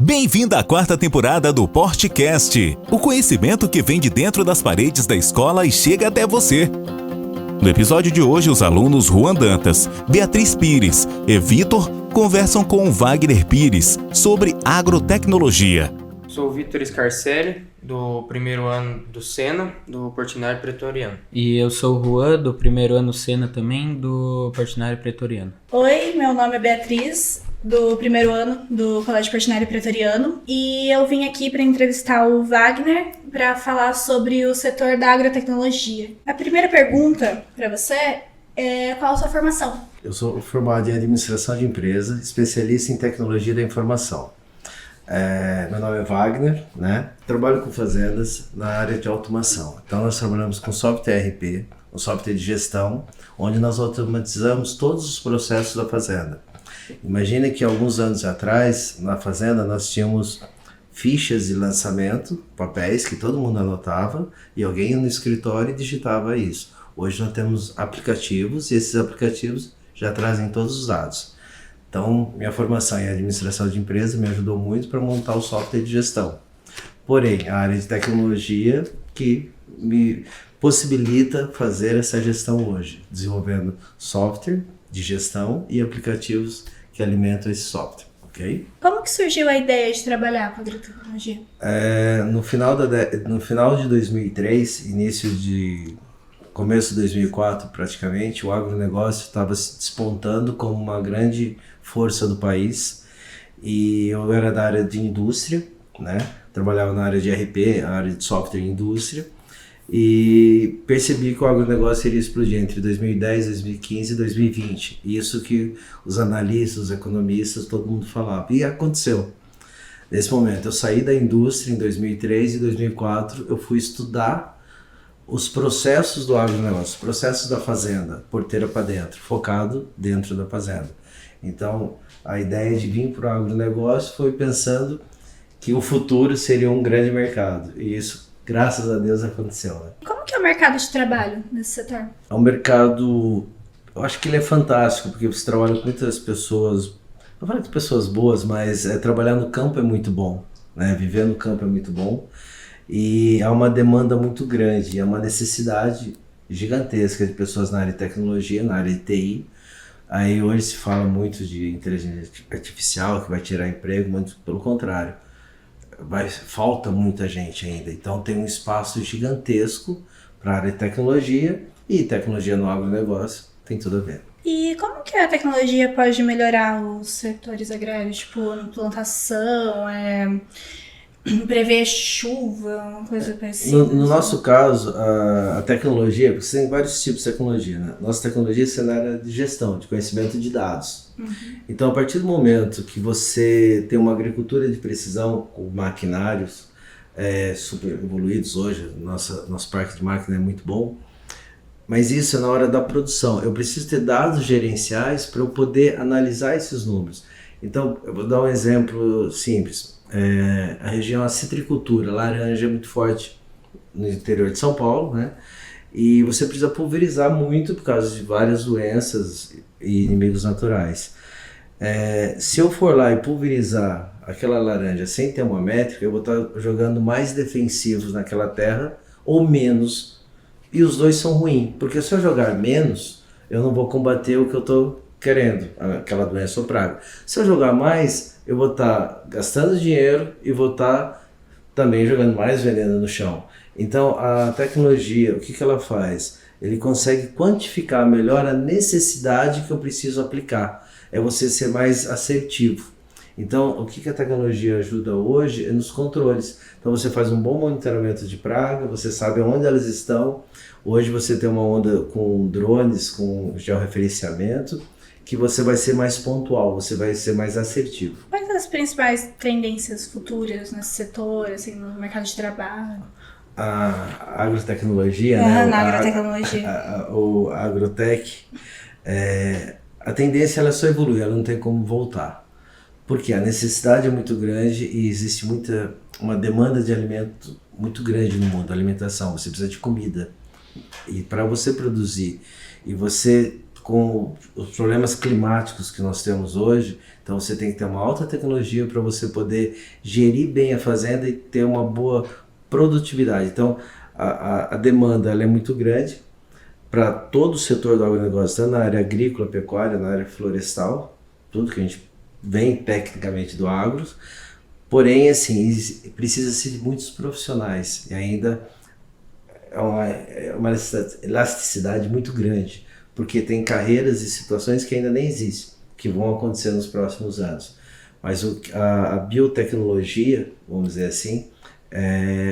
Bem-vindo à quarta temporada do Portcast, o conhecimento que vem de dentro das paredes da escola e chega até você. No episódio de hoje, os alunos Juan Dantas, Beatriz Pires e Vitor conversam com Wagner Pires sobre agrotecnologia. Sou o Vitor Scarcelli, do primeiro ano do Sena, do Portinari Pretoriano. E eu sou o Juan, do primeiro ano Sena também, do Portinari Pretoriano. Oi, meu nome é Beatriz, do primeiro ano do Colégio Portinari Pretoriano. E eu vim aqui para entrevistar o Wagner para falar sobre o setor da agrotecnologia. A primeira pergunta para você é qual a sua formação? Eu sou formado em administração de empresa, especialista em tecnologia da informação. Meu nome é Wagner, né? Trabalho com fazendas na área de automação. Então nós trabalhamos com software ERP, um software de gestão, onde nós automatizamos todos os processos da fazenda. Imagina que alguns anos atrás, na fazenda, nós tínhamos fichas de lançamento, papéis que todo mundo anotava e alguém no escritório digitava isso. Hoje nós temos aplicativos e esses aplicativos já trazem todos os dados. Então, minha formação em administração de empresa me ajudou muito para montar o software de gestão. Porém, a área de tecnologia que me possibilita fazer essa gestão hoje, desenvolvendo software de gestão e aplicativos que alimentam esse software, ok? Como que surgiu a ideia de trabalhar com agrotecnologia? No final de 2003, começo de 2004 praticamente, o agronegócio estava se despontando como uma grande força do país e eu era da área de indústria, né? Trabalhava na área de RP, a área de software e indústria, e percebi que o agronegócio iria explodir entre 2010, 2015 e 2020. Isso que os analistas, os economistas, todo mundo falava. E aconteceu. Nesse momento, eu saí da indústria em 2003 e 2004, eu fui estudar os processos do agronegócio, os processos da fazenda, porteira para dentro, focado dentro da fazenda. Então, a ideia de vir para o agronegócio foi pensando que o futuro seria um grande mercado. E isso, graças a Deus, aconteceu, né? Como que é o mercado de trabalho nesse setor? É um mercado, eu acho que ele é fantástico, porque você trabalha com muitas pessoas, não falo de pessoas boas, mas trabalhar no campo é muito bom, né? Viver no campo é muito bom. E há uma demanda muito grande, há uma necessidade gigantesca de pessoas na área de tecnologia, na área de TI. Aí hoje se fala muito de inteligência artificial que vai tirar emprego, muito pelo contrário. Falta muita gente ainda, então tem um espaço gigantesco para a área de tecnologia e tecnologia no agronegócio tem tudo a ver. E como que a tecnologia pode melhorar os setores agrários, tipo plantação, prever chuva, uma coisa parecida? No nosso caso, a tecnologia, porque você tem vários tipos de tecnologia, né? Nossa tecnologia é na área de gestão, de conhecimento de dados. Uhum. Então, a partir do momento que você tem uma agricultura de precisão com maquinários super evoluídos hoje, nosso parque de máquina é muito bom, mas isso é na hora da produção. Eu preciso ter dados gerenciais para eu poder analisar esses números. Então, eu vou dar um exemplo simples. A região, a citricultura, laranja é muito forte no interior de São Paulo, né? E você precisa pulverizar muito por causa de várias doenças e inimigos naturais. Se eu for lá e pulverizar aquela laranja sem ter uma métrica, eu vou estar jogando mais defensivos naquela terra ou menos, e os dois são ruins, porque se eu jogar menos, eu não vou combater o que eu estou querendo, aquela doença ou praga. Se eu jogar mais, eu vou estar gastando dinheiro e vou estar também jogando mais veneno no chão. Então a tecnologia, o que ela faz? Ele consegue quantificar melhor a necessidade que eu preciso aplicar. É você ser mais assertivo. Então o que a tecnologia ajuda hoje é nos controles. Então você faz um bom monitoramento de praga, você sabe onde elas estão. Hoje você tem uma onda com drones, com georreferenciamento, que você vai ser mais pontual, você vai ser mais assertivo. Quais são as principais tendências futuras nesse setor, assim, no mercado de trabalho? A agrotecnologia, né? Na agrotecnologia. O agrotech, a tendência ela só evolui, ela não tem como voltar. Porque a necessidade é muito grande e existe uma demanda de alimento muito grande no mundo, alimentação, você precisa de comida. E para você produzir e você com os problemas climáticos que nós temos hoje, então você tem que ter uma alta tecnologia para você poder gerir bem a fazenda e ter uma boa produtividade. Então a demanda ela é muito grande para todo o setor do agronegócio, tanto na área agrícola, pecuária, na área florestal, tudo que a gente vem tecnicamente do agro, porém assim, precisa-se de muitos profissionais e ainda é uma elasticidade muito grande, porque tem carreiras e situações que ainda nem existem, que vão acontecer nos próximos anos. Mas a biotecnologia, vamos dizer assim,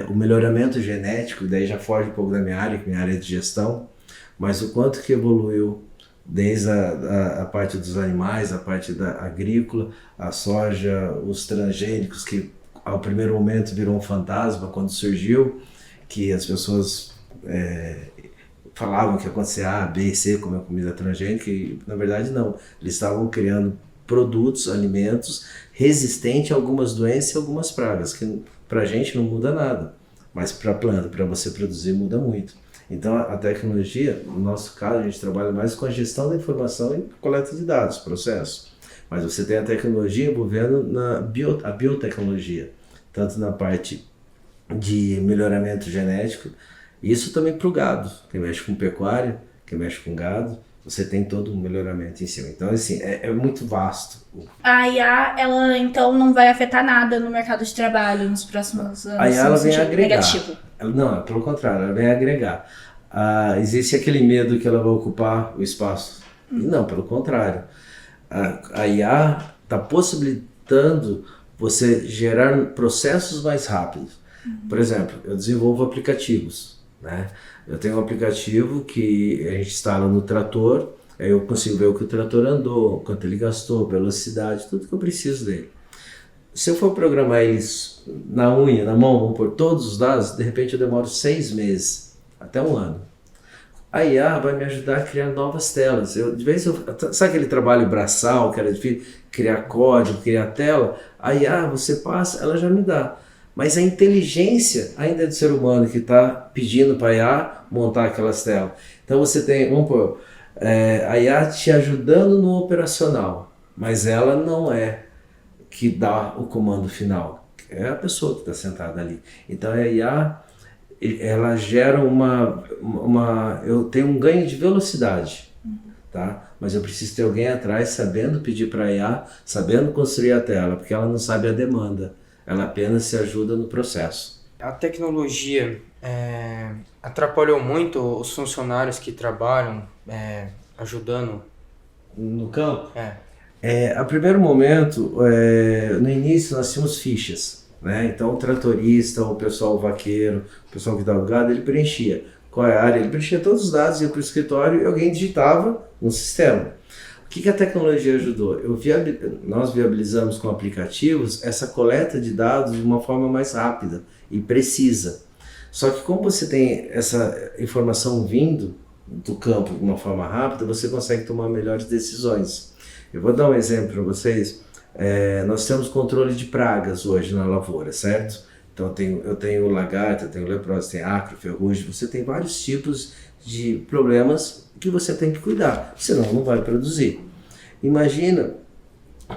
o melhoramento genético, daí já foge um pouco da minha área, que minha área é de gestão, mas o quanto que evoluiu desde a parte dos animais, a parte da agrícola, a soja, os transgênicos, que ao primeiro momento virou um fantasma quando surgiu, que as pessoas falavam que acontecia A, B e C como a comida transgênica, e na verdade não. Eles estavam criando produtos, alimentos resistentes a algumas doenças e algumas pragas, que pra gente não muda nada, mas pra planta, para você produzir, muda muito. Então a tecnologia, no nosso caso, a gente trabalha mais com a gestão da informação e coleta de dados, processo. Mas você tem a tecnologia envolvendo a biotecnologia, tanto na parte de melhoramento genético, isso também para o gado, quem mexe com pecuária, quem mexe com gado, você tem todo um melhoramento em cima. Então, assim, é muito vasto. A IA, ela então não vai afetar nada no mercado de trabalho nos próximos anos? A IA, ela vem agregar. Negativo. Não, pelo contrário, ela vem agregar. Existe aquele medo que ela vai ocupar o espaço. E não, pelo contrário. A IA está possibilitando você gerar processos mais rápidos. Por exemplo, eu desenvolvo aplicativos, né? Eu tenho um aplicativo que a gente instala no trator, aí eu consigo ver o que o trator andou, quanto ele gastou, velocidade, tudo que eu preciso dele. Se eu for programar eles na unha, na mão, vamos pôr todos os dados, de repente eu demoro 6 meses, até 1 ano. A IA vai me ajudar a criar novas telas. Sabe aquele trabalho braçal, que era difícil, criar código, criar tela? A IA, você passa, ela já me dá. Mas a inteligência ainda é do ser humano que está pedindo para a IA montar aquelas telas. Então você tem, vamos pôr, a IA te ajudando no operacional, mas ela não é que dá o comando final. É a pessoa que está sentada ali. Então a IA, ela gera eu tenho um ganho de velocidade, tá? Mas eu preciso ter alguém atrás sabendo pedir para a IA, sabendo construir a tela, porque ela não sabe a demanda. Ela apenas se ajuda no processo. A tecnologia atrapalhou muito os funcionários que trabalham ajudando? No campo? A primeiro momento, no início nós tínhamos fichas, né? Então o tratorista, o pessoal vaqueiro, o pessoal que dava o gado, ele preenchia. Qual é a área? Ele preenchia todos os dados, ia para o escritório e alguém digitava no sistema. O que a tecnologia ajudou? Nós viabilizamos com aplicativos essa coleta de dados de uma forma mais rápida e precisa. Só que como você tem essa informação vindo do campo de uma forma rápida, você consegue tomar melhores decisões. Eu vou dar um exemplo para vocês. Nós temos controle de pragas hoje na lavoura, certo? Então eu tenho lagarta, eu tenho leprose, tem acro, ferrugem, você tem vários tipos de problemas que você tem que cuidar, senão não vai produzir. Imagina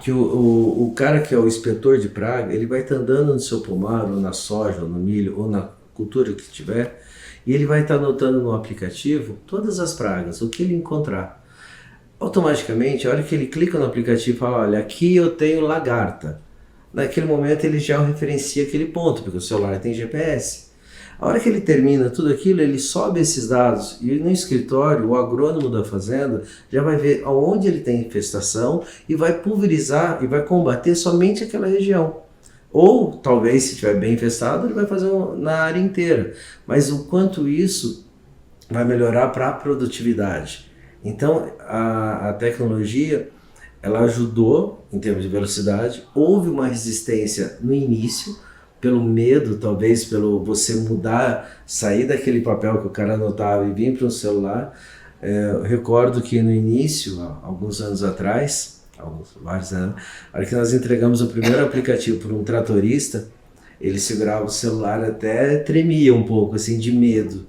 que o cara que é o inspetor de praga, ele vai estar andando no seu pomar, ou na soja, ou no milho, ou na cultura que tiver, e ele vai estar anotando no aplicativo todas as pragas, o que ele encontrar. Automaticamente, a hora que ele clica no aplicativo e fala, olha, aqui eu tenho lagarta. Naquele momento ele já referencia aquele ponto, porque o celular tem GPS. A hora que ele termina tudo aquilo, ele sobe esses dados e no escritório, o agrônomo da fazenda já vai ver aonde ele tem infestação e vai pulverizar e vai combater somente aquela região. Ou, talvez, se estiver bem infestado, ele vai fazer na área inteira. Mas o quanto isso vai melhorar para a produtividade. Então, a tecnologia, ela ajudou em termos de velocidade. Houve uma resistência no início, pelo medo, talvez, pelo você mudar, sair daquele papel que o cara anotava e vir para um celular. Eu recordo que no início, alguns anos atrás, vários anos, a hora que nós entregamos o primeiro aplicativo para um tratorista, ele segurava o celular até tremia um pouco, assim, de medo.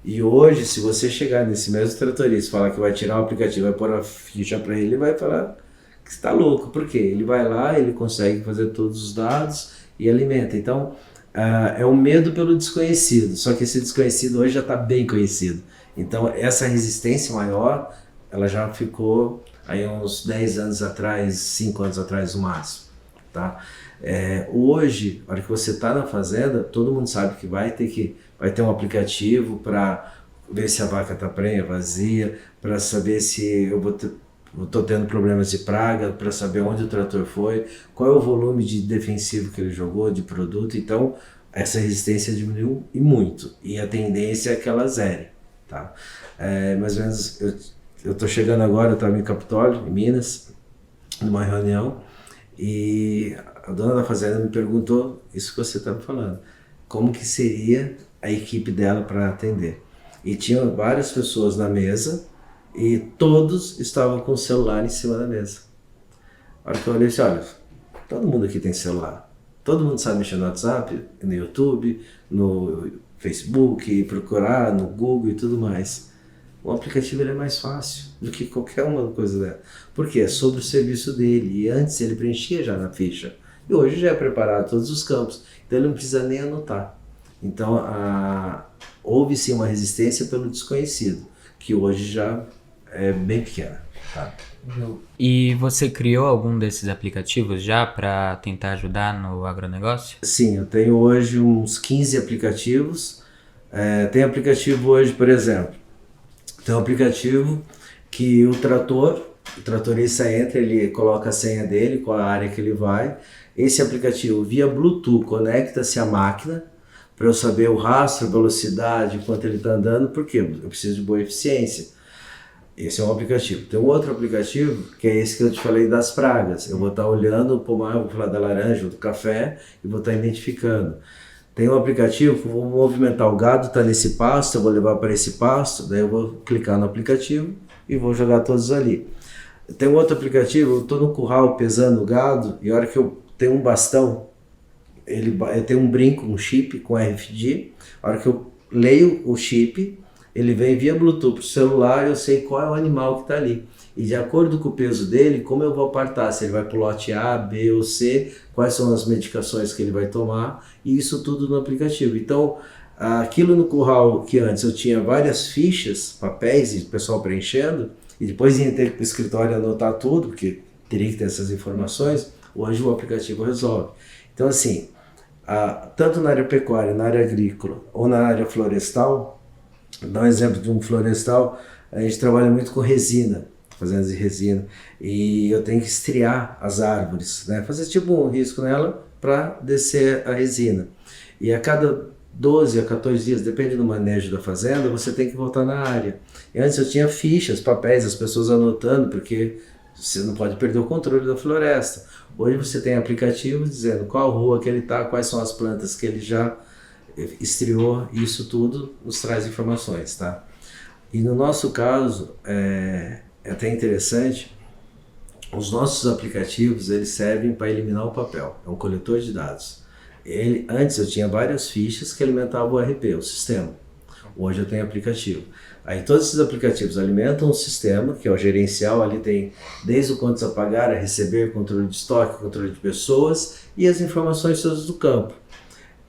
E hoje, se você chegar nesse mesmo tratorista e falar que vai tirar o aplicativo, vai pôr a ficha para ele, ele vai falar que está louco. Por quê? Ele vai lá, ele consegue fazer todos os dados e alimenta. Então, é o medo pelo desconhecido. Só que esse desconhecido hoje já está bem conhecido. Então, essa resistência maior, ela já ficou aí uns 10 anos atrás, 5 anos atrás no máximo. Tá? Hoje, na hora que você está na fazenda, todo mundo sabe que vai ter um aplicativo para ver se a vaca está prenha, vazia, para saber se eu estou tendo problemas de praga, para saber onde o trator foi, qual é o volume de defensivo que ele jogou, de produto. Então, essa resistência diminuiu e muito. E a tendência é que ela zere. Tá? Mais ou menos, eu estou chegando agora, eu estava em Capitólio, em Minas, numa reunião, e a dona da fazenda me perguntou isso que você estava falando, como que seria a equipe dela para atender. E tinha várias pessoas na mesa e todos estavam com o celular em cima da mesa. A hora que eu olhei, disse, olha, todo mundo aqui tem celular, todo mundo sabe mexer no WhatsApp, no YouTube, no Facebook, procurar no Google e tudo mais. O aplicativo ele é mais fácil do que qualquer uma coisa dela. Por quê? É sobre o serviço dele. E antes ele preenchia já na ficha. E hoje já é preparado todos os campos. Então ele não precisa nem anotar. Então houve sim uma resistência pelo desconhecido, que hoje já é bem pequena. Tá? E você criou algum desses aplicativos já para tentar ajudar no agronegócio? Sim, eu tenho hoje uns 15 aplicativos. Tem aplicativo hoje, por exemplo, tem um aplicativo que o tratorista entra, ele coloca a senha dele, qual a área que ele vai. Esse aplicativo, via Bluetooth, conecta-se à máquina para eu saber o rastro, a velocidade, quanto ele está andando, porque eu preciso de boa eficiência. Esse é um aplicativo. Tem um outro aplicativo, que é esse que eu te falei das pragas. Eu vou estar olhando o pomar, vou falar da laranja ou do café, e vou estar identificando. Tem um aplicativo que eu vou movimentar o gado, está nesse pasto, eu vou levar para esse pasto, daí eu vou clicar no aplicativo e vou jogar todos ali. Tem um outro aplicativo, eu estou no curral pesando o gado, e a hora que eu tenho um bastão, eu tenho um brinco, um chip com RFID, a hora que eu leio o chip, ele vem via Bluetooth para o celular, eu sei qual é o animal que está ali. E de acordo com o peso dele, como eu vou apartar, se ele vai para o lote A, B ou C, quais são as medicações que ele vai tomar, e isso tudo no aplicativo. Então, aquilo no curral que antes eu tinha várias fichas, papéis e o pessoal preenchendo, e depois ia ter que ir para o escritório anotar tudo, porque teria que ter essas informações, hoje o aplicativo resolve. Então, assim, tanto na área pecuária, na área agrícola ou na área florestal, vou dar um exemplo de um florestal, a gente trabalha muito com resina, fazendas de resina, e eu tenho que estriar as árvores, né? Fazer tipo um risco nela para descer a resina. E a cada 12 a 14 dias, depende do manejo da fazenda, você tem que voltar na área. E antes eu tinha fichas, papéis, as pessoas anotando, porque você não pode perder o controle da floresta. Hoje você tem aplicativos dizendo qual rua que ele está, quais são as plantas que ele já estriou, e isso tudo nos traz informações, tá? E no nosso caso, é até interessante, os nossos aplicativos, eles servem para eliminar o papel, é um coletor de dados. Antes eu tinha várias fichas que alimentavam o RP, o sistema. Hoje eu tenho aplicativo. Aí todos esses aplicativos alimentam o sistema, que é o gerencial, ali tem desde o quantos a pagar, a receber, controle de estoque, controle de pessoas e as informações todas do campo.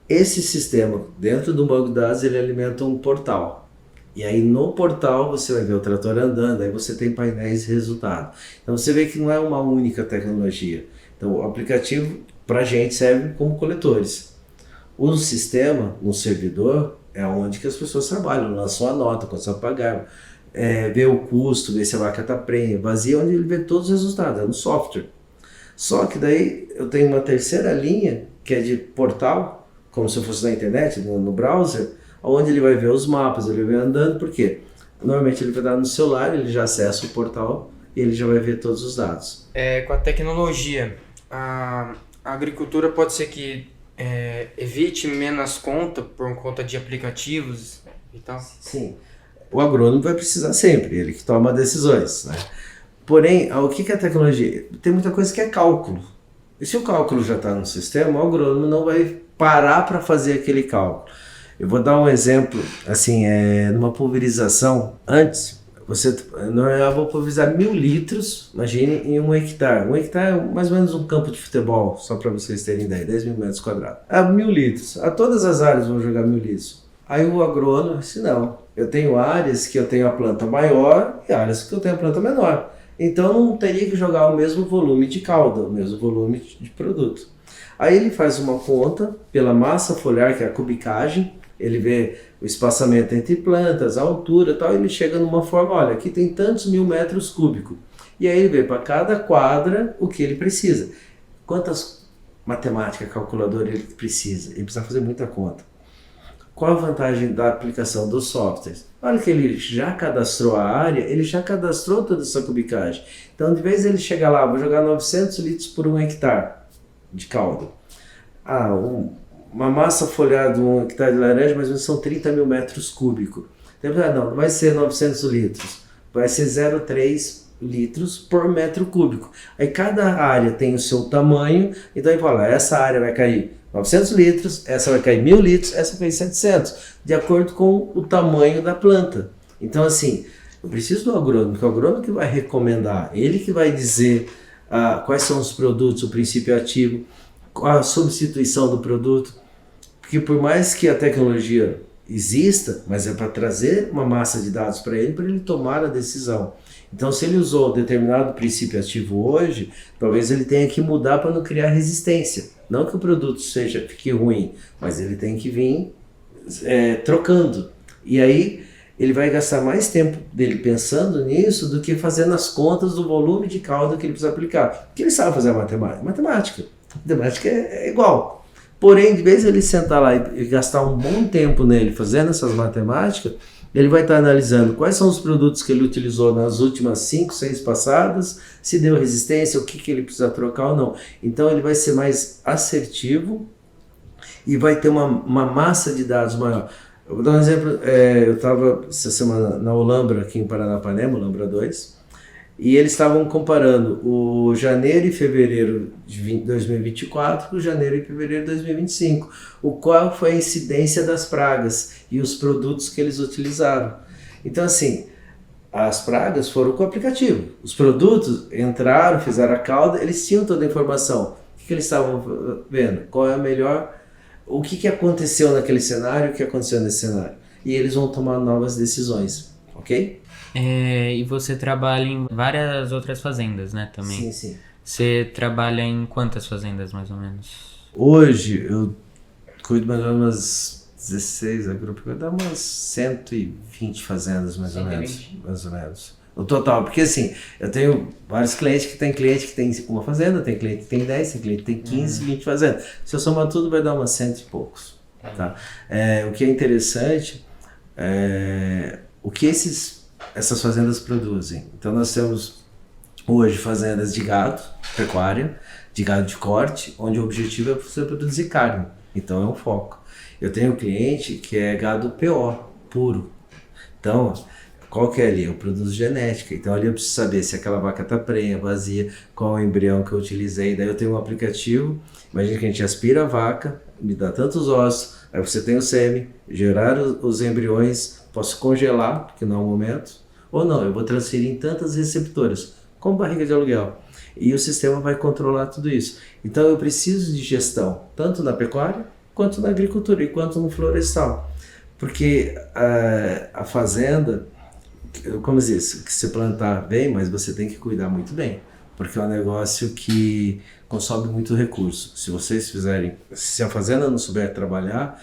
Esse sistema, dentro do banco de dados, ele alimenta um portal. E aí no portal você vai ver o trator andando, aí você tem painéis de resultado. Então você vê que não é uma única tecnologia. Então o aplicativo para a gente serve como coletores. O sistema, no servidor, é onde que as pessoas trabalham, lançam a nota, quanto a pagar, vê o custo, vê se a vaca está prenha, vazia, onde ele vê todos os resultados, é no software. Só que daí eu tenho uma terceira linha, que é de portal, como se eu fosse na internet, no browser, onde ele vai ver os mapas, ele vai andando, por quê? Normalmente ele vai dar no celular, ele já acessa o portal e ele já vai ver todos os dados. Com a tecnologia, a agricultura pode ser que evite menos conta por conta de aplicativos e tal? Sim, o agrônomo vai precisar sempre, ele que toma decisões, né? Porém, o que é a tecnologia? Tem muita coisa que é cálculo. E se o cálculo já está no sistema, o agrônomo não vai parar para fazer aquele cálculo. Eu vou dar um exemplo, assim, numa pulverização, antes, eu vou pulverizar 1.000 litros, imagine, em 1 hectare. 1 hectare é mais ou menos um campo de futebol, só para vocês terem ideia, 10.000 metros quadrados. 1.000 litros, a todas as áreas vão jogar 1.000 litros. Aí o agrônomo disse, não, eu tenho áreas que eu tenho a planta maior e áreas que eu tenho a planta menor. Então não teria que jogar o mesmo volume de calda, o mesmo volume de produto. Aí ele faz uma conta pela massa foliar, que é a cubicagem, ele vê o espaçamento entre plantas, a altura e tal, ele chega numa forma, olha, aqui tem tantos 1.000 metros cúbicos. E aí ele vê para cada quadra o que ele precisa. Quantas matemáticas, calculadora ele precisa? Ele precisa fazer muita conta. Qual a vantagem da aplicação dos softwares? Olha que ele já cadastrou a área, ele já cadastrou toda essa cubicagem. Então, de vez ele chegar lá, vou jogar 900 litros por 1 hectare de caldo. Uma massa foliar de 1 hectare de laranja, mais ou menos são 30.000 metros cúbicos. Então, não vai ser 900 litros, vai ser 0,3 litros por metro cúbico. Aí cada área tem o seu tamanho, então ele fala, essa área vai cair 900 litros, essa vai cair 1.000 litros, essa vai cair 700, de acordo com o tamanho da planta. Então, assim, eu preciso do agrônomo, porque é o agrônomo que vai recomendar, ele que vai dizer quais são os produtos, o princípio ativo, qual a substituição do produto, porque por mais que a tecnologia exista, mas é para trazer uma massa de dados para ele tomar a decisão. Então, se ele usou determinado princípio ativo hoje, talvez ele tenha que mudar para não criar resistência. Não que o produto fique ruim, mas ele tem que vir trocando. E aí ele vai gastar mais tempo dele pensando nisso do que fazendo as contas do volume de calda que ele precisa aplicar. Porque ele sabe fazer a matemática. Matemática é igual. Porém, de vez ele sentar lá e gastar um bom tempo nele fazendo essas matemáticas, ele vai estar analisando quais são os produtos que ele utilizou nas últimas 5, 6 passadas, se deu resistência, o que ele precisa trocar ou não. Então ele vai ser mais assertivo e vai ter uma massa de dados maior. Eu vou dar um exemplo, eu estava essa semana na Olambra, aqui em Paranapanema, Olambra 2, e eles estavam comparando o janeiro e fevereiro de 2024 com o janeiro e fevereiro de 2025. Qual foi a incidência das pragas e os produtos que eles utilizaram. Então, assim, as pragas foram com o aplicativo. Os produtos entraram, fizeram a calda, eles tinham toda a informação. O que eles estavam vendo? Qual é a melhor... O que aconteceu naquele cenário, o que aconteceu nesse cenário. E eles vão tomar novas decisões, ok? E você trabalha em várias outras fazendas, né, também? Sim, sim. Você trabalha em quantas fazendas, mais ou menos? Hoje, eu cuido mais ou menos 16 agrupamentos, dá umas 120 fazendas, mais ou menos. No total, porque assim, eu tenho vários clientes que tem uma fazenda, tem cliente que tem 10, tem cliente que tem 15, 20 fazendas. Se eu somar tudo, vai dar umas 100 e poucos. Tá? O que é interessante é o que essas fazendas produzem. Então nós temos hoje fazendas de gado, pecuária, de gado de corte, onde o objetivo é você produzir carne. Então é um foco. Eu tenho um cliente que é gado PO, puro. Então, qual que é ali? Eu produzo genética. Então ali eu preciso saber se aquela vaca está prenha, vazia, qual é o embrião que eu utilizei. Daí eu tenho um aplicativo, imagina que a gente aspira a vaca, me dá tantos ossos, aí você tem o sêmen, gerar os embriões, posso congelar, porque não é o momento, ou não, eu vou transferir em tantas receptoras, como barriga de aluguel. E o sistema vai controlar tudo isso. Então eu preciso de gestão, tanto na pecuária, quanto na agricultura e quanto no florestal. Porque a fazenda, como eu disse, que se plantar bem, mas você tem que cuidar muito bem. Porque é um negócio que consome muito recurso. Se a fazenda não souber trabalhar,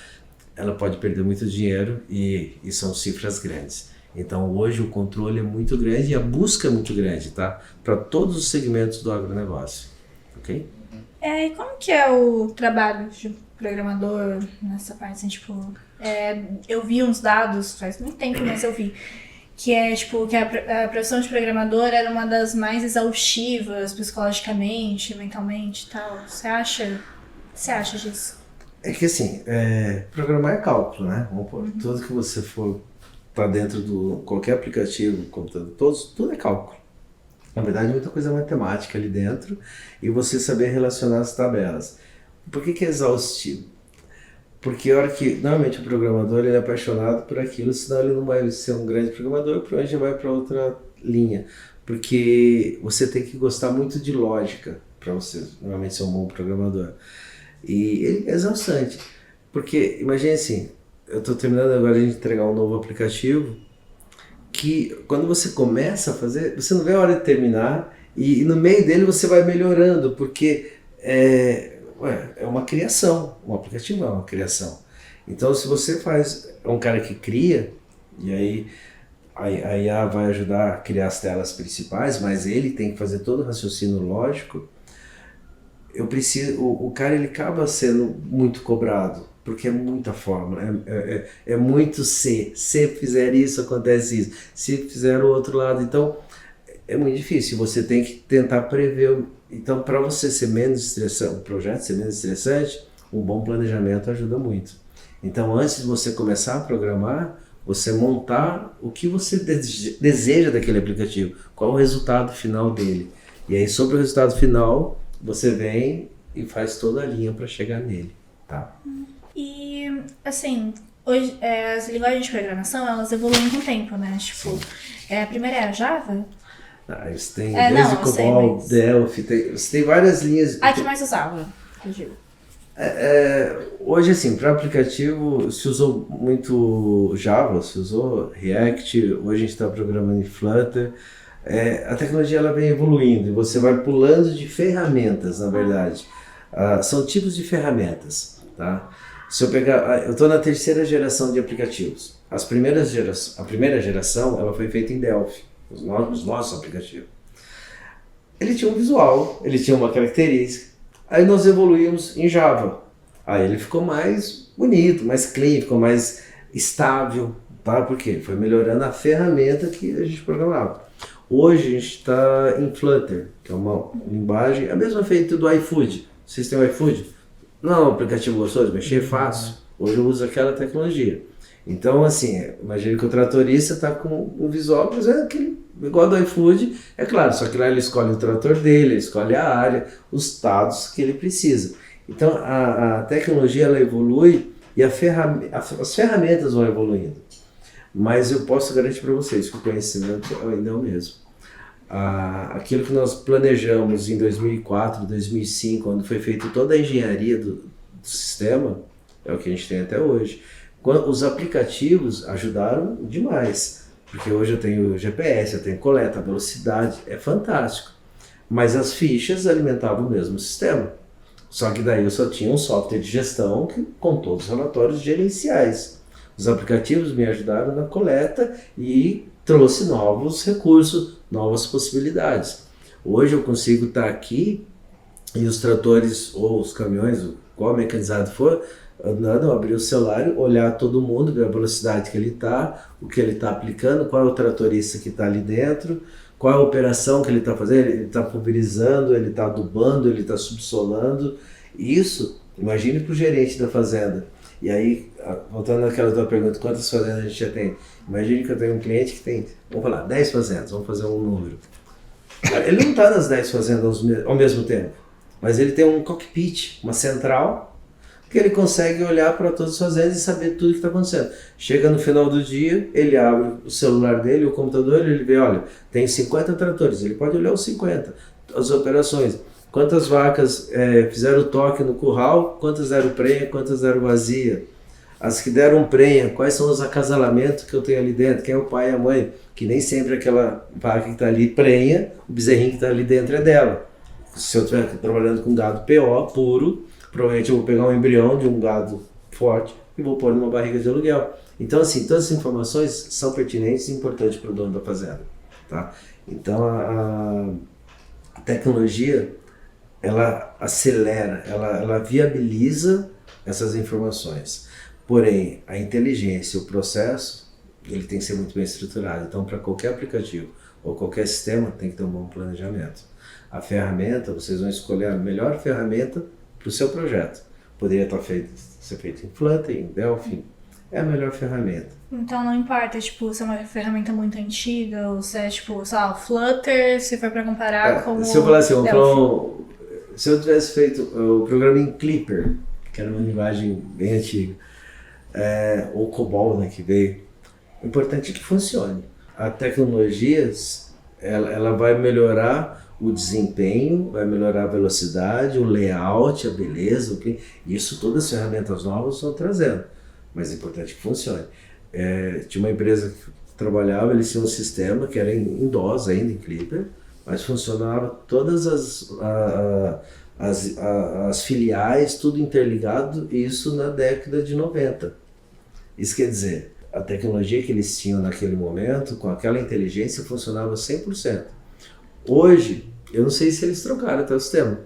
ela pode perder muito dinheiro e são cifras grandes. Então hoje o controle é muito grande e a busca é muito grande, tá? Para todos os segmentos do agronegócio, ok? E como que é o trabalho de programador nessa parte, assim, tipo... eu vi uns dados, faz muito tempo, mas eu vi, que a profissão de programador era uma das mais exaustivas psicologicamente, mentalmente e tal. Você acha disso? É que assim, programar é cálculo, né? Vamos pôr, tudo que você for tá dentro do qualquer aplicativo, computador, tudo é cálculo. Na verdade, muita coisa matemática ali dentro e você saber relacionar as tabelas. Por que é exaustivo? Porque a hora que, normalmente o programador ele é apaixonado por aquilo, senão ele não vai ser um grande programador, provavelmente vai para outra linha. Porque você tem que gostar muito de lógica para você normalmente ser um bom programador. E ele é exaustante. Porque, imagine assim, eu estou terminando agora de entregar um novo aplicativo que quando você começa a fazer, você não vê a hora de terminar e no meio dele você vai melhorando, porque é uma criação, um aplicativo é uma criação. Então se você é um cara que cria, e aí a IA vai ajudar a criar as telas principais, mas ele tem que fazer todo o raciocínio lógico, o cara ele acaba sendo muito cobrado, porque é muita fórmula, é muito se fizer isso, acontece isso, se fizer o outro lado, então é muito difícil, você tem que tentar prever. Então, para você ser menos estressante, o projeto ser menos estressante, um bom planejamento ajuda muito. Então, antes de você começar a programar, você montar o que você deseja daquele aplicativo, qual o resultado final dele. E aí, sobre o resultado final, você vem e faz toda a linha para chegar nele, tá? E, assim, hoje as linguagens de programação, elas evoluem com o tempo, né? Tipo, a primeira é a Java? Você tem desde COBOL, Delphi, você tem várias linhas. A que mais usava, eu digo. Hoje, assim, para aplicativo, se usou muito Java, se usou React, hoje a gente está programando em Flutter. A tecnologia ela vem evoluindo e você vai pulando de ferramentas, na verdade. São tipos de ferramentas, tá? Se eu pegar, eu estou na terceira geração de aplicativos. A primeira geração ela foi feita em Delphi, os nossos aplicativos. Ele tinha um visual, ele tinha uma característica. Aí nós evoluímos em Java. Aí ele ficou mais bonito, mais clean, ficou mais estável, tá? Por quê? Foi melhorando a ferramenta que a gente programava. Hoje a gente está em Flutter, que é uma linguagem, a mesma feita do iFood. Vocês têm o iFood? Não é um aplicativo gostoso, mexer fácil. Hoje eu uso aquela tecnologia. Então, assim, imagina que o tratorista está com um visual, mas é aquele, igual do iFood, é claro, só que lá ele escolhe o trator dele, ele escolhe a área, os dados que ele precisa. Então, a tecnologia ela evolui e as ferramentas vão evoluindo. Mas eu posso garantir para vocês que o conhecimento ainda é o mesmo. Aquilo que nós planejamos em 2004, 2005, quando foi feita toda a engenharia do sistema, é o que a gente tem até hoje. Os aplicativos ajudaram demais, porque hoje eu tenho GPS, eu tenho coleta, velocidade, é fantástico. Mas as fichas alimentavam o mesmo sistema. Só que daí eu só tinha um software de gestão com todos os relatórios gerenciais. Os aplicativos me ajudaram na coleta e trouxe novos recursos, novas possibilidades. Hoje eu consigo estar aqui e os tratores ou os caminhões, qual mecanizado for, andando, abrir o celular, olhar todo mundo, ver a velocidade que ele está, o que ele está aplicando, qual é o tratorista que está ali dentro, qual é a operação que ele está fazendo, ele está pulverizando, ele está adubando, ele está subsolando. Isso, imagine para o gerente da fazenda. E aí, voltando àquela tua pergunta, quantas fazendas a gente já tem? Imagine que eu tenho um cliente que tem, vamos falar, 10 fazendas, vamos fazer um número. Ele não está nas 10 fazendas ao mesmo tempo, mas ele tem um cockpit, uma central, que ele consegue olhar para todas as fazendas e saber tudo o que está acontecendo. Chega no final do dia, ele abre o celular dele, o computador, ele vê, olha, tem 50 tratores, ele pode olhar os 50, as operações. Quantas vacas fizeram toque no curral, quantas deram prenha, quantas deram vazia. As que deram prenha, quais são os acasalamentos que eu tenho ali dentro, quem é o pai e a mãe, que nem sempre aquela vaca que está ali prenha, o bezerrinho que está ali dentro é dela. Se eu estiver trabalhando com gado PO puro, provavelmente eu vou pegar um embrião de um gado forte e vou pôr numa barriga de aluguel. Então, assim, todas as informações são pertinentes e importantes para o dono da fazenda, tá? Então, a tecnologia, ela acelera, ela viabiliza essas informações. Porém, a inteligência, o processo, ele tem que ser muito bem estruturado. Então, para qualquer aplicativo ou qualquer sistema, tem que ter um bom planejamento. A ferramenta, vocês vão escolher a melhor ferramenta para o seu projeto. Poderia ser feito em Flutter, em Delphi, é a melhor ferramenta. Então não importa, tipo, se é uma ferramenta muito antiga, ou se é, tipo, sei lá, o Flutter, se for para comparar com se eu falar assim, se eu tivesse feito o programa em Clipper, que era uma linguagem bem antiga. Ou COBOL, né, que veio. O importante é que funcione. A tecnologia, ela vai melhorar o desempenho, vai melhorar a velocidade, o layout, a beleza, isso todas as ferramentas novas estão trazendo. Mas é importante que funcione. Tinha uma empresa que trabalhava, eles tinham um sistema que era em DOS ainda, em Clipper, mas funcionava todas as filiais, tudo interligado, e isso na década de 90. Isso quer dizer, a tecnologia que eles tinham naquele momento, com aquela inteligência, funcionava 100%. Hoje, eu não sei se eles trocaram até o sistema,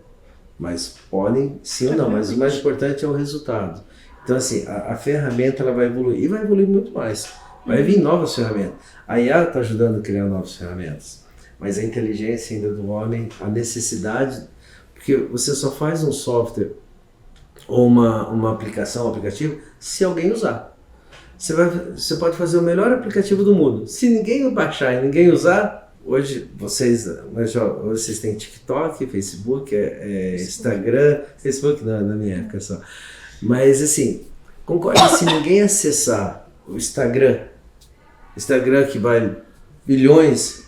mas podem sim ou não, mas o mais importante é o resultado. Então assim, a ferramenta ela vai evoluir, e vai evoluir muito mais. Vai vir novas ferramentas. A IA está ajudando a criar novas ferramentas, mas a inteligência ainda do homem, a necessidade, porque você só faz um software ou uma aplicação, um aplicativo, se alguém usar. Você pode fazer o melhor aplicativo do mundo. Se ninguém baixar e ninguém usar, hoje vocês têm TikTok, Facebook, Instagram, Facebook não, na minha época só. Mas assim, concorda, se ninguém acessar o Instagram que vale bilhões,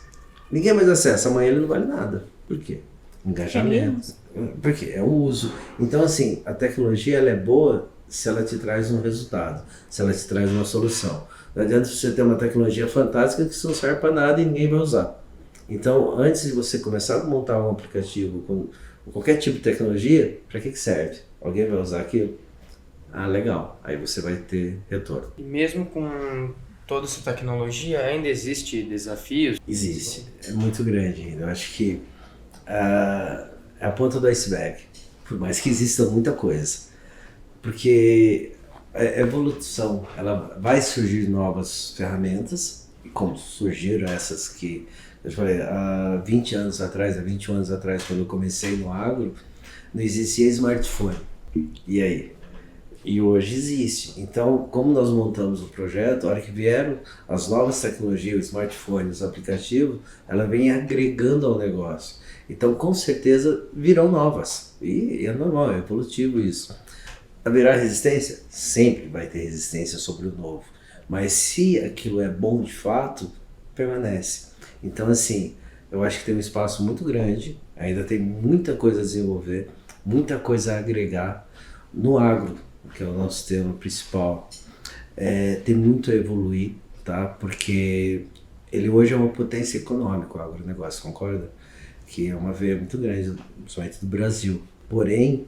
ninguém mais acessa, amanhã ele não vale nada. Por quê? Engajamento. Porque é o uso. Então assim, a tecnologia ela é boa se ela te traz um resultado, se ela te traz uma solução. Não adianta você ter uma tecnologia fantástica que não serve para nada e ninguém vai usar. Então, antes de você começar a montar um aplicativo com qualquer tipo de tecnologia, para que serve? Alguém vai usar aquilo? Ah, legal. Aí você vai ter retorno. E mesmo com toda essa tecnologia, ainda existe desafios? Existe. É muito grande ainda. Eu acho que é a ponta do iceberg. Por mais que exista muita coisa. Porque a evolução, ela vai surgir novas ferramentas, como surgiram essas que eu falei, há 20 anos atrás, há 21 anos atrás, quando eu comecei no agro, não existia smartphone. E aí? E hoje existe. Então, como nós montamos o projeto, a hora que vieram as novas tecnologias, o smartphone, os aplicativos, ela vem agregando ao negócio. Então, com certeza, virão novas. E é normal, é evolutivo isso. Haverá resistência? Sempre vai ter resistência sobre o novo. Mas se aquilo é bom de fato, permanece. Então assim, eu acho que tem um espaço muito grande, ainda tem muita coisa a desenvolver, muita coisa a agregar no agro, que é o nosso tema principal. Tem muito a evoluir, tá? Porque ele hoje é uma potência econômica, o agronegócio, concorda? Que é uma veia muito grande, principalmente do Brasil. Porém,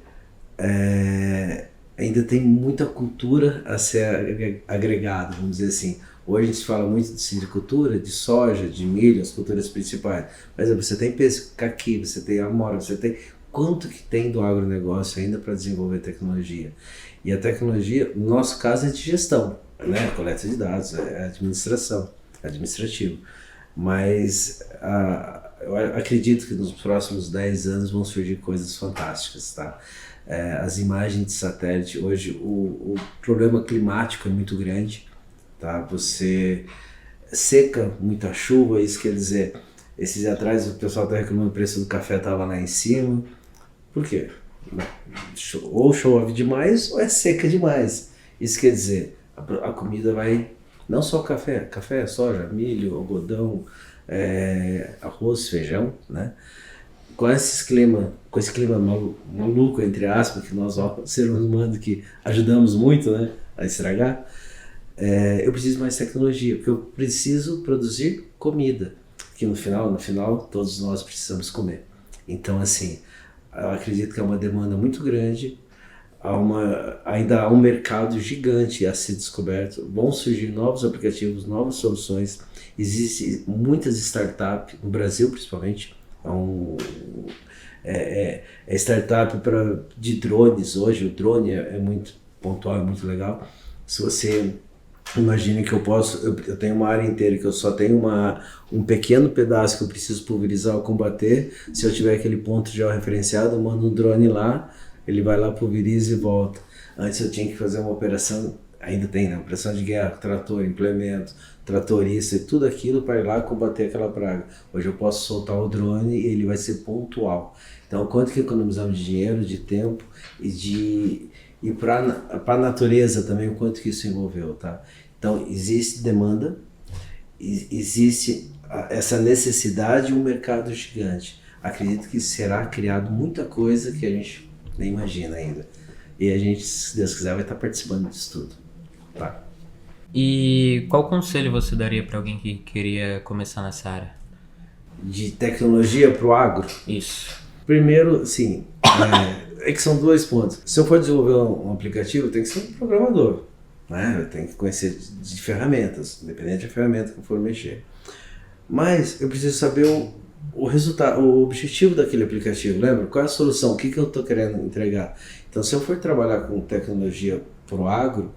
ainda tem muita cultura a ser agregada, vamos dizer assim. Hoje a gente fala muito de silvicultura, de soja, de milho, as culturas principais. Mas você tem caqui, você tem amora, você tem... Quanto que tem do agronegócio ainda para desenvolver tecnologia? E a tecnologia, no nosso caso, é de gestão, né? Coleta de dados, é administrativo. Mas eu acredito que nos próximos 10 anos vão surgir coisas fantásticas, tá? As imagens de satélite, hoje o problema climático é muito grande, tá? Você seca muita chuva, isso quer dizer, esses dias atrás o pessoal está reclamando que o preço do café estava lá em cima. Por quê? Ou chove demais ou é seca demais. Isso quer dizer, a comida vai, não só café, soja, milho, algodão, arroz, feijão, né? Com esse clima maluco, entre aspas, que nós, seres humanos, que ajudamos muito, né, a estragar, eu preciso mais tecnologia, porque eu preciso produzir comida, que no final todos nós precisamos comer. Então, assim, eu acredito que é uma demanda muito grande, ainda há um mercado gigante a ser descoberto, vão surgir novos aplicativos, novas soluções, existem muitas startups, no Brasil principalmente, startup de drones hoje. O drone é muito pontual, é muito legal. Se você imagina que eu tenho uma área inteira que eu só tenho um pequeno pedaço que eu preciso pulverizar ou combater, se eu tiver aquele ponto georreferenciado, eu mando um drone lá, ele vai lá, pulveriza e volta. Antes eu tinha que fazer uma operação ainda tem, né? Operação de guerra, trator, implemento, tratorista e tudo aquilo para ir lá combater aquela praga. Hoje eu posso soltar o drone e ele vai ser pontual. Então, quanto que economizamos de dinheiro, de tempo e para a natureza também, o quanto que isso envolveu, tá? Então, existe demanda, existe essa necessidade e um mercado gigante. Acredito que será criado muita coisa que a gente nem imagina ainda. E a gente, se Deus quiser, vai estar participando disso tudo, tá? E qual conselho você daria para alguém que queria começar nessa área? De tecnologia para o agro? Isso. Primeiro, sim, é que são 2 pontos. Se eu for desenvolver um aplicativo, tem que ser um programador, né? Eu tenho que conhecer de ferramentas, independente da ferramenta que eu for mexer. Mas eu preciso saber o resultado, o objetivo daquele aplicativo, lembra? Qual é a solução? O que eu estou querendo entregar? Então, se eu for trabalhar com tecnologia para o agro,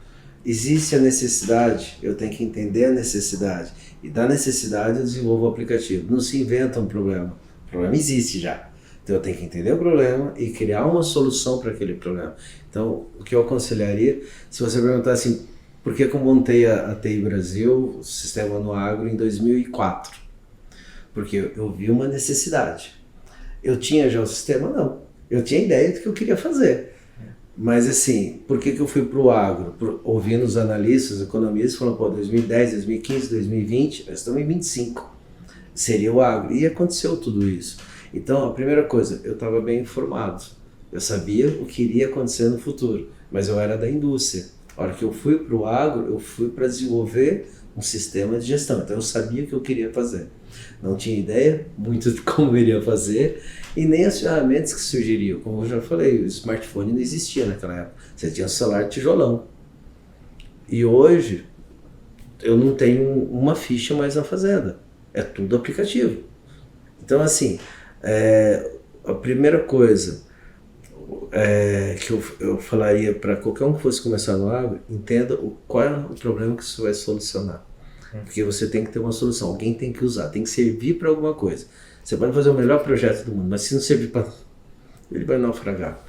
existe a necessidade, eu tenho que entender a necessidade. E da necessidade eu desenvolvo o aplicativo. Não se inventa um problema. O problema existe já. Então eu tenho que entender o problema e criar uma solução para aquele problema. Então, o que eu aconselharia, se você perguntar assim, por que eu montei a TI Brasil, o sistema no agro, em 2004? Porque eu vi uma necessidade. Eu tinha já o sistema? Não. Eu tinha ideia do que eu queria fazer. Mas assim, por que eu fui para o agro? Ouvindo os analistas, os economistas, falando, pô, 2010, 2015, 2020, nós estamos em 25. Seria o agro. E aconteceu tudo isso. Então, a primeira coisa, eu estava bem informado. Eu sabia o que iria acontecer no futuro, mas eu era da indústria. A hora que eu fui para o agro, eu fui para desenvolver um sistema de gestão. Então, eu sabia o que eu queria fazer. Não tinha ideia muito de como eu iria fazer e nem as ferramentas que surgiriam. Como eu já falei, o smartphone não existia naquela época. Você tinha um celular tijolão. E hoje, eu não tenho uma ficha mais na fazenda. É tudo aplicativo. Então, assim, a primeira coisa que eu falaria para qualquer um que fosse começar no agro, entenda qual é o problema que isso vai solucionar. Porque você tem que ter uma solução, alguém tem que usar, tem que servir para alguma coisa. Você pode fazer o melhor projeto do mundo, mas se não servir para... ele vai naufragar,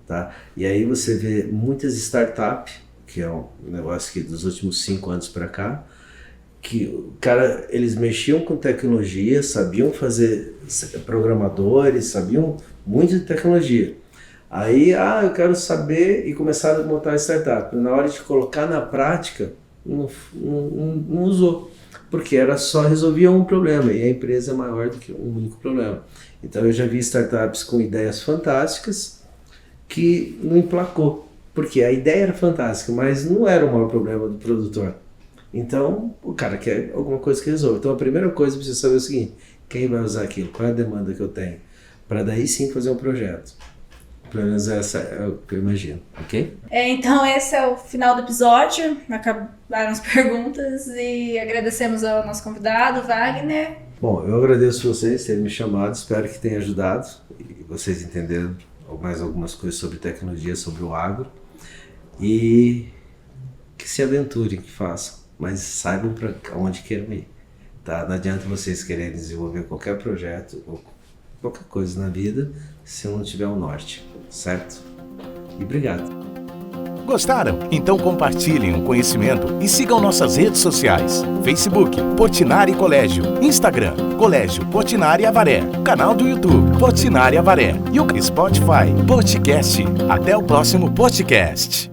tá? E aí você vê muitas startups, que é um negócio que dos últimos 5 anos para cá, que eles mexiam com tecnologia, sabiam fazer programadores, sabiam muito de tecnologia. Aí, eu quero saber, e começaram a montar a startup. Na hora de colocar na prática, não usou, porque só resolvia um problema, e a empresa é maior do que um único problema. Então eu já vi startups com ideias fantásticas que não emplacou, porque a ideia era fantástica, mas não era o maior problema do produtor. Então o cara quer alguma coisa que resolva. Então a primeira coisa precisa saber o seguinte: quem vai usar aquilo? Qual é a demanda que eu tenho? Para daí sim fazer um projeto. Pelo menos essa é o que eu imagino, ok? Então esse é o final do episódio, acabaram as perguntas e agradecemos ao nosso convidado, Wagner. Bom, eu agradeço vocês terem me chamado, espero que tenha ajudado e vocês entenderam mais algumas coisas sobre tecnologia, sobre o agro, e que se aventurem, que façam, mas saibam para onde queiram ir, tá? Não adianta vocês quererem desenvolver qualquer projeto ou qualquer coisa na vida se não tiver um norte, certo? E obrigado. Gostaram? Então compartilhem o conhecimento e sigam nossas redes sociais: Facebook, Portinari Colégio, Instagram, Colégio Portinari Avaré, canal do YouTube, Portinari Avaré e o Spotify, Podcast. Até o próximo podcast.